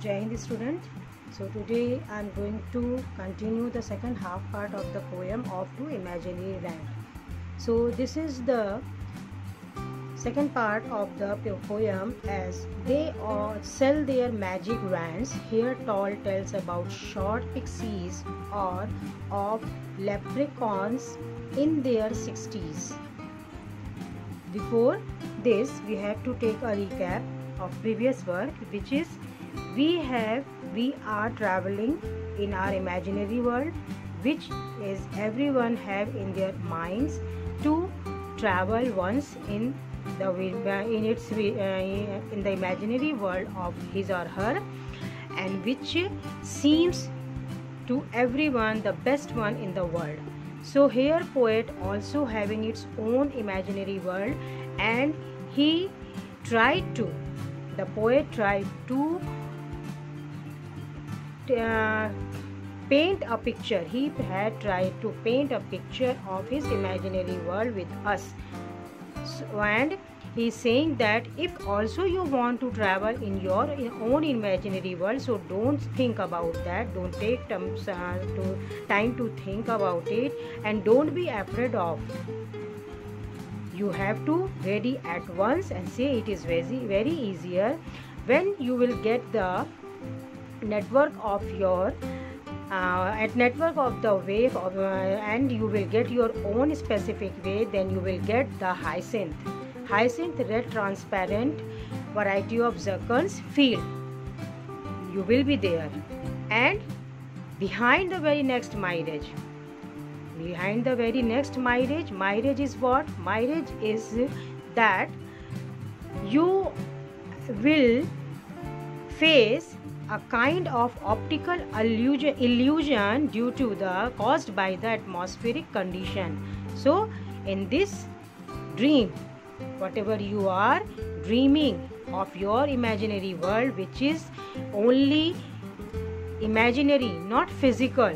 Jai Hind student. So today I am going to continue the second half part of the poem of To Imaginary Land. So this is the second part of the poem as they all sell their magic wands. Here Tall tells about short pixies or of leprechauns in their 60s. Before this, we have to take a recap of previous work, which is we are traveling in our imaginary world, which is everyone have in their minds to travel once in the imaginary world of his or her, and which seems to everyone the best one in the world. So here poet also having its own imaginary world, and the poet tried to paint a picture. He had tried to paint a picture of his imaginary world with us. So, and he is saying that if also you want to travel in your own imaginary world, so don't think about that, don't take time to think about it, and don't be afraid of. You have to ready at once and say it is very easier when you will get the network of your network of the wave of, and you will get your own specific way. Then you will get the hyacinth red transparent variety of zircons field. You will be there, and behind the very next mirage is what? Mirage is that you will face a kind of optical illusion due to the caused by the atmospheric condition. So in this dream, whatever you are dreaming of your imaginary world, which is only imaginary, not physical,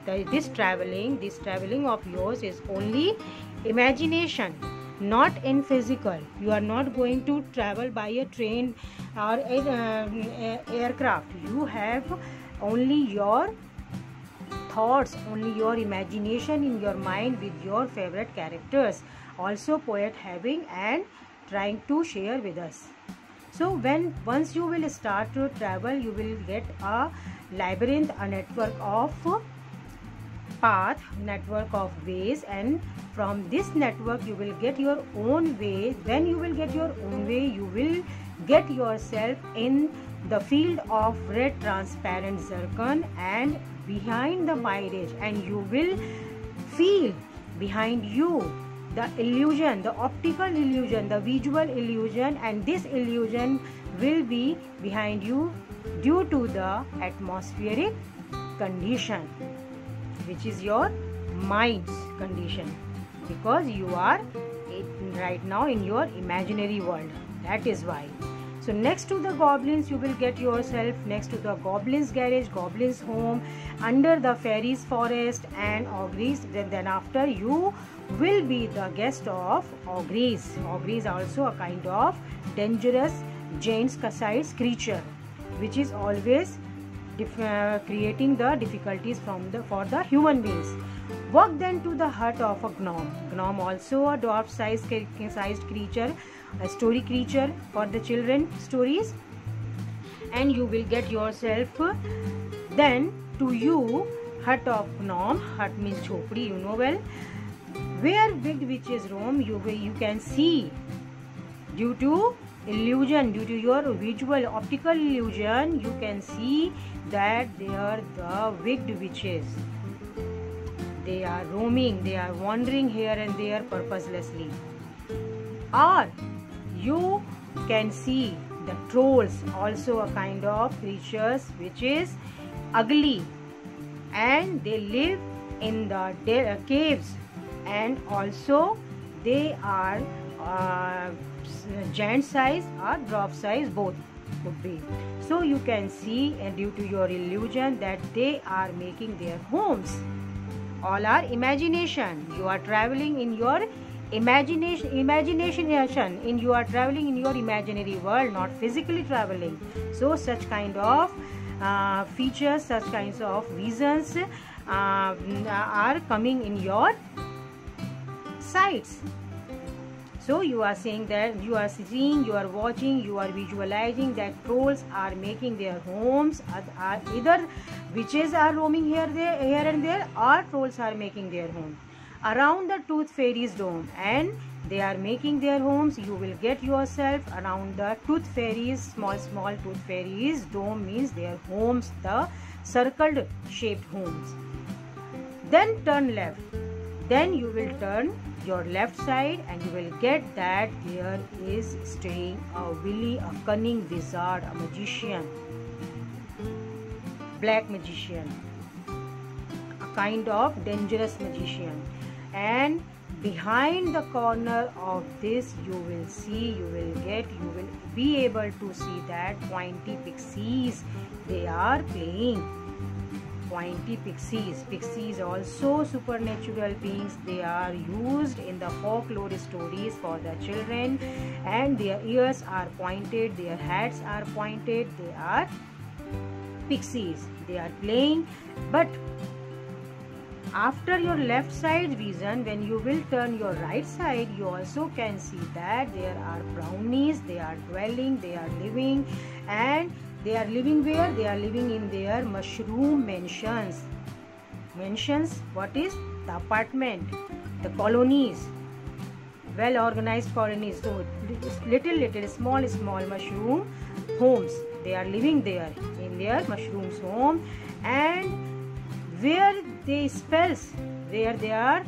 this traveling of yours is only imagination, not in physical. You are not going to travel by a train or aircraft. You have only your thoughts, only your imagination in your mind with your favorite characters. Also poet having and trying to share with us. So once you will start to travel, you will get a labyrinth, a network of path, network of ways, and from this network you will get your own way. When you will get your own way, you will get yourself in the field of red transparent zircon and behind the mirage, and you will feel behind you the illusion, the optical illusion, the visual illusion, and this illusion will be behind you due to the atmospheric condition, which is your mind's condition, because you are right now in your imaginary world. That is why. So next to the goblins, you will get yourself next to the goblins garage, goblins home, under the fairies forest and ogres. Then after you will be the guest of ogres. Ogres also a kind of dangerous giant-sized creature, which is always creating the difficulties for the human beings. Walk then to the hut of a gnome. Gnome also a dwarf-sized creature, a story creature for the children stories, and you will get yourself then to you hut of gnome. Hut means chhopdi, you know well, where wicked witches roam. You can see due to illusion, due to your visual optical illusion, you can see that they are the wicked witches. They are roaming, they are wandering here and there purposelessly. Or you can see the trolls, also a kind of creatures which is ugly, and they live in the caves, and also they are giant size or dwarf size, both could be. So you can see, and due to your illusion, that they are making their homes. All are imagination. You are traveling in your imagination in you are traveling in your imaginary world, not physically traveling. So such kind of features, such kinds of visions are coming in your sights. So you are saying that you are seeing, you are watching, you are visualizing that trolls are making their homes, either witches are roaming here and there, or trolls are making their home around the Tooth Fairy's dome, and they are making their homes. You will get yourself around the Tooth Fairy's small Tooth Fairy's dome, means their homes, the circled shaped homes. Then turn left. Then you will turn your left side and you will get that there is staying a Willy, a cunning wizard, a magician, black magician, a kind of dangerous magician. And behind the corner of this you will be able to see that pointy pixies, they are playing. Pointy pixies. Pixies also supernatural beings. They are used in the folklore stories for the children, and their ears are pointed, their heads are pointed. They are pixies. They are playing. But after your left side vision, when you will turn your right side, you also can see that there are brownies. They are dwelling, they are living, and they are living where? They are living in their mushroom mansions. Mansions, what is? The apartment, the colonies, well organized colonies. So little small mushroom homes. They are living there in their mushrooms home, and where they spells, where they are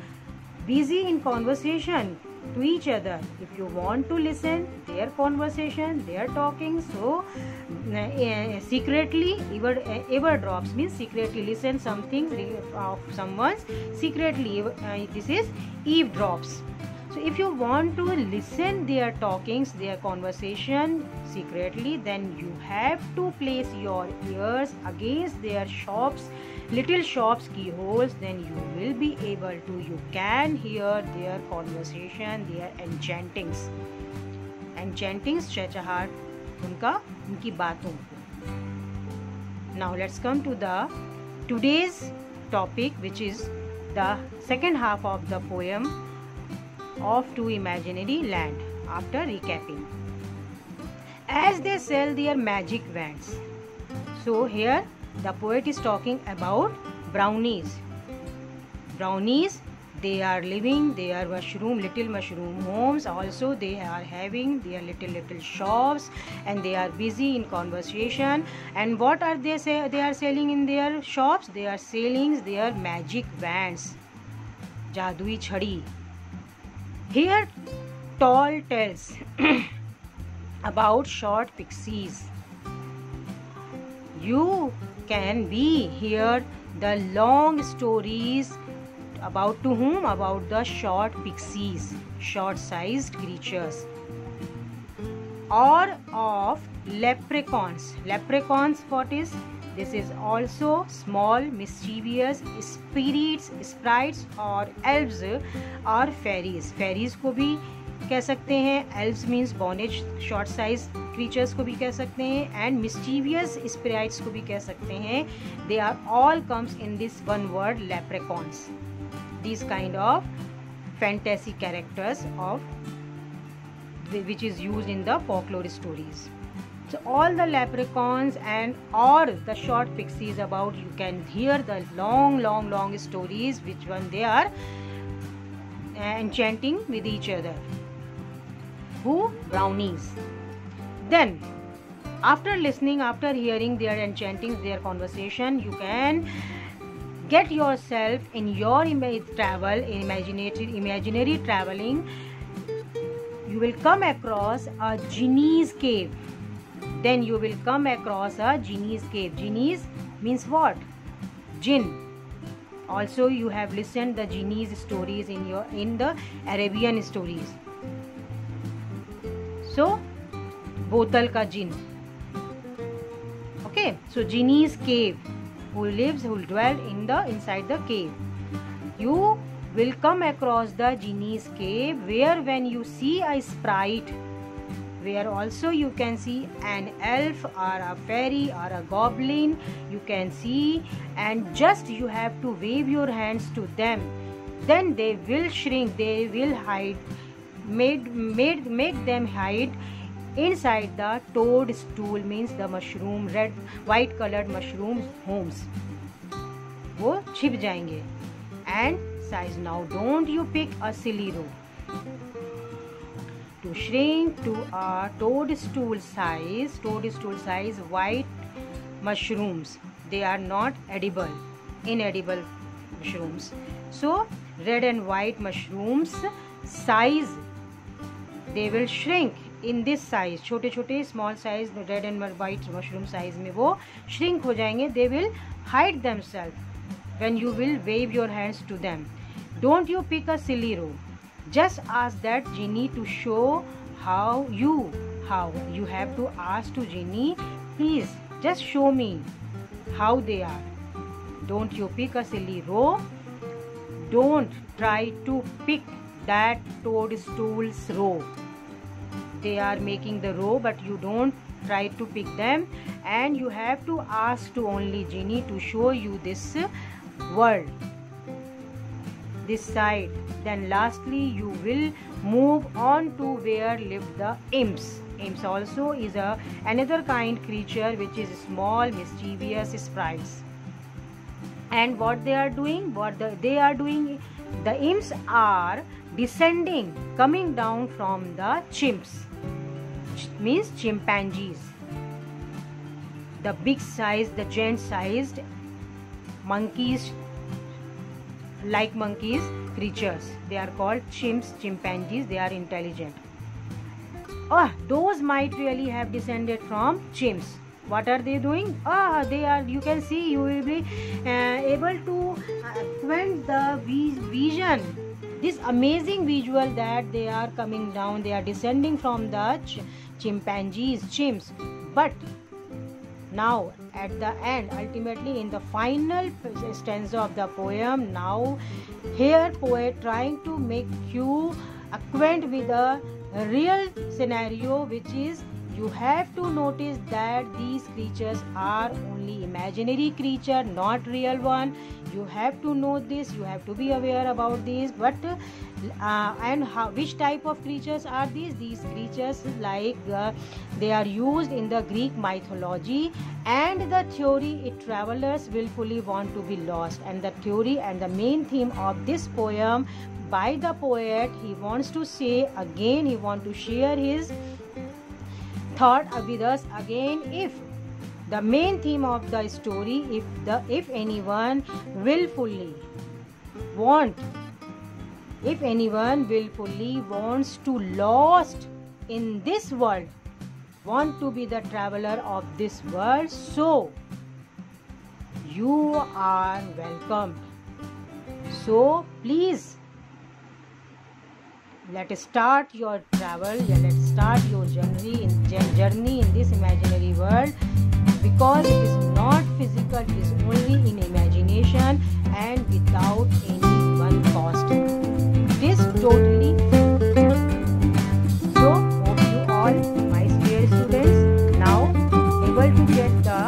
busy in conversation to each other. If you want to listen their conversation, their talking, so secretly eavesdrops, means secretly listen something of someone's secretly. This is eavesdrops. So if you want to listen their talkings, their conversation secretly, then you have to place your ears against their shops, little shops keyholes. Then you will be able to, you can hear their conversation, their enchantings, चहचहाट उनकी बातों को. Now let's come to the today's topic, which is the second half of the poem of To Imaginary Land. After recapping, as they sell their magic wands. So here the poet is talking about brownies. Brownies, they are living their little mushroom homes. Also they are having their little shops, and they are busy in conversation. And what are they are selling in their shops? They are selling their magic wands, jadui chhadi. Here Tall tells about short pixies. You can be hear the long stories about to whom? About the short pixies, short-sized creatures, or of leprechauns. Leprechauns, what is? This is also small mischievous spirits, sprites, or elves or fairies. Fairies को भी कह सकते हैं, elves means bonish short sized creatures को भी कह सकते हैं, and mischievous sprites को भी कह सकते हैं. They are all comes in this one word, leprechauns. These kind of fantasy characters of which is used in the folklore stories. So all the leprechauns and or the short pixies about, you can hear the long stories which one they are enchanting with each other. Who? Brownies. Then after listening, after hearing their enchantings, their conversation, you can get yourself in your imaginary traveling. You will come across a genie's cave. Then you will come across a genie's cave. Genies means what? Jinn. Also you have listened the genie's stories in the Arabian stories. So botal ka jinn. Okay, so genie's cave, who dwell inside the cave. You will come across the genie's cave, where when you see a sprite, where also you can see an elf or a fairy or a goblin, you can see, and just you have to wave your hands to them, then they will shrink, they will hide, make them hide inside the toadstool, means the mushroom, red white colored mushroom homes, वो छिप जाएंगे. And size, now don't you pick a silly row. To shrink to a toadstool size, white mushrooms, they are not edible, inedible mushrooms. So red and white mushrooms size, they will shrink in this size, छोटे छोटे small size red and white mushroom size में वो shrink हो जाएंगे. They will hide themselves when you will wave your hands to them. Don't you pick a silly row. Just ask that genie to show how you have to ask to genie, please just show me how they are. Don't you pick a silly row. Don't try to pick that toadstool's row. They are making the row, but you don't try to pick them, and you have to ask to only genie to show you this world, this side. Then lastly you will move on to where live the imps. Imps also is another kind creature which is small mischievous sprites. And what they are doing, the imps are descending, coming down from the chimps, means chimpanzees, the big size, the giant sized monkeys, like monkeys creatures. They are called chimps, chimpanzees. They are intelligent. Those might really have descended from chimps. What are they doing? They are, you can see, you will be able to acquaint the vision, this amazing visual that they are coming down, they are descending from the chimpanzees, chimps. But now at the end, ultimately in the final stanza of the poem, now here poet trying to make you acquaint with a real scenario, which is you have to notice that these creatures are only imaginary creature, not real one. You have to know this, you have to be aware about this. But which type of creatures are these? These creatures, like they are used in the Greek mythology, and the theory, travelers willfully want to be lost. And the theory and the main theme of this poem by the poet, he wants to say again, he wants to share his thought with us again. If the main theme of the story, if anyone willfully wants to lost in this world, want to be the traveler of this world, so you are welcomed. So please, let's start your travel, let's start your journey in this imaginary world, because it is not physical, it is only in imagination and without any one cost. It is totally free. So hope you all, my dear students, now able to get the